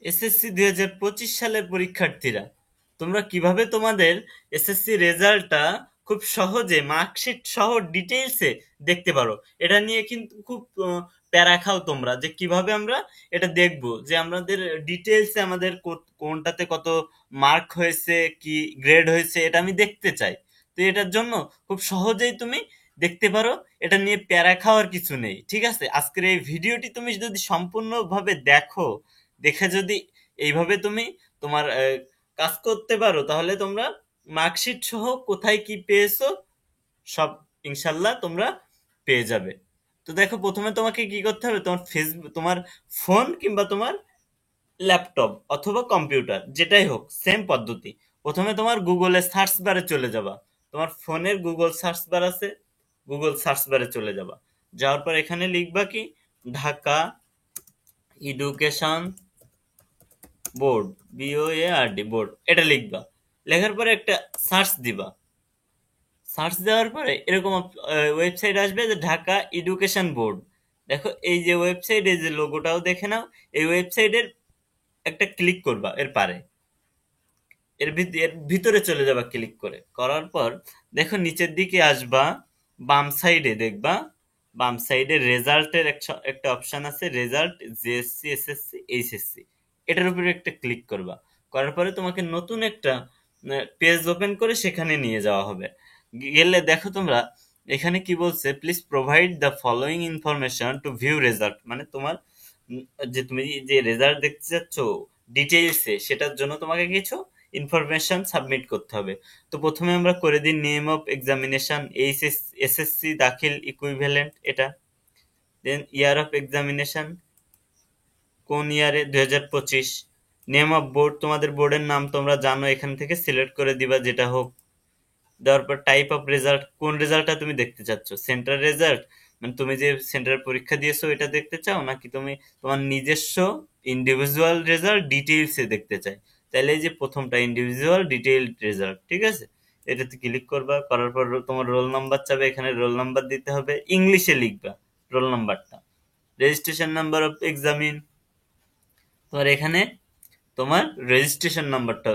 SSC 2025 সালের পরীক্ষার্থীরা, তোমরা কিভাবে তোমাদের এসএসসি রেজাল্টটা খুব সহজে মার্কশিট সহ ডিটেইলসে দেখতে পারো, এটা নিয়ে কিন্তু খুব প্যারা খাও তোমরা যে কিভাবে আমরা এটা দেখবো, যে আমাদের ডিটেইলসে আমাদের কোনটাতে কত মার্ক হয়েছে, কি গ্রেড হয়েছে, এটা আমি দেখতে চাই। তো এটার জন্য খুব সহজেই তুমি দেখতে পারো, এটা নিয়ে প্যারা খাওয়ার কিছু নেই। ঠিক আছে, আজকের এই ভিডিওটি তুমি যদি সম্পূর্ণভাবে দেখো, দেখে যদি এইভাবে তুমি তোমার কাজ করতে পারো, তাহলে তোমরা মার্কশিট সহ কোথায় কি পেয়েছো সব ইনশাল্লাহ তোমরা পেয়ে যাবে। তো দেখো, প্রথমে তোমাকে কি করতে হবে, তোমার ফেসবুক, তোমার ফোন কিংবা তোমার ল্যাপটপ অথবা কম্পিউটার যেটাই হোক, সেম পদ্ধতি। প্রথমে তোমার গুগলে সার্চ বারে চলে যাবা, তোমার ফোনের গুগল সার্চ বার আছে, গুগল সার্চ বারে চলে যাবা। যাওয়ার পর এখানে লিখবা কি, Dhaka education board, BOARD board, এটা লিখবা। লেখার পরে একটা সার্চ দিবা। সার্চ দেওয়ার পরে এরকম ওয়েবসাইট আসবে যে ঢাকা এডুকেশন বোর্ড। দেখো এই যে ওয়েবসাইট, এই যে লোগোটাও দেখে নাও, এই ওয়েবসাইটের একটা ক্লিক করবা, এর পারে এর ভিতরে চলে যাবা, ক্লিক করার পর দেখো নিচের দিকে আসবা, বাম সাইডে দেখবা, বাম সাইডে রেজাল্টের একটা অপশন আছে, রেজাল্ট জিএসসি এসএসসি এইচএসসি, এটার উপরে একটা ক্লিক করবা। করার পরে তোমাকে নতুন একটা পেজ ওপেন করে সেখানে নিয়ে যাওয়া হবে। গেলে দেখো তোমরা এখানে কি বলছে, please provide the following information to view result, মানে তোমার উম, যে তুমি যে রেজাল্ট দেখতে চাচ্ছ ডিটেইলসে, সেটার জন্য তোমাকে কিছু ইনফরমেশন সাবমিট করতে হবে। তো প্রথমে আমরা করে দিই নেম অফ এক্সামিনেশন, এসএসসি দাখিল ইকুইভ্যালেন্ট এটা। দেন ইয়ার অফ এক্সামিনেশন, কোন ইয়ারে, 2025। নেম অফ বোর্ড, তোমাদের বোর্ডের নাম তোমরা জানো, এখান থেকে সিলেক্ট করে দিবা যেটা হোক। দেওয়ার পর টাইপ অফ রেজাল্ট, কোন রেজাল্টটা তুমি দেখতে চাচ্ছ, সেন্টার রেজাল্ট, মানে তুমি যে সেন্টার পরীক্ষা দিয়েছো এটা দেখতে চাও, নাকি তুমি তোমার নিজস্ব ইন্ডিভিজুয়াল রেজাল্ট ডিটেইলসে দেখতে চাই। তাহলে এই যে প্রথমটা ইন্ডিভিজুয়াল ডিটেইলড রেজাল্ট, ঠিক আছে, এটাতে ক্লিক করবা। করার পর তোমার রোল নাম্বার চাবে, এখানে রোল নাম্বার দিতে হবে, ইংলিশে লিখবা রোল নাম্বারটা। রেজিস্ট্রেশন নাম্বার অফ এক্সামিন, তোমার এখানে তোমার রেজিস্ট্রেশন নাম্বারটা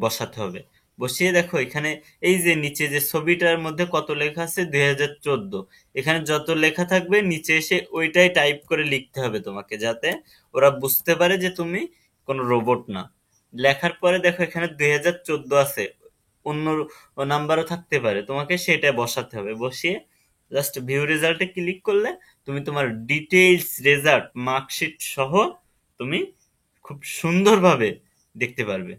বসাতে হবে। বসিয়ে দেখো এখানে এই যে নিচে যে ছবিটার মধ্যে কত লেখা আছে, 2014, এখানে যত লেখা থাকবে নিচে এসে ওইটাই টাইপ করে লিখতে হবে তোমাকে, যাতে ওরা বুঝতে পারে যে তুমি কোনো রোবট না। লেখার পরে দেখো এখানে 2014 আছে, অন্য নাম্বারও থাকতে পারে, তোমাকে সেটা বসাতে হবে। বসিয়ে জাস্ট ভিউ রেজাল্টে ক্লিক করলে তুমি তোমার ডিটেইলস রেজাল্ট মার্কশিট সহ তুমি খুব সুন্দরভাবে দেখতে পারবে।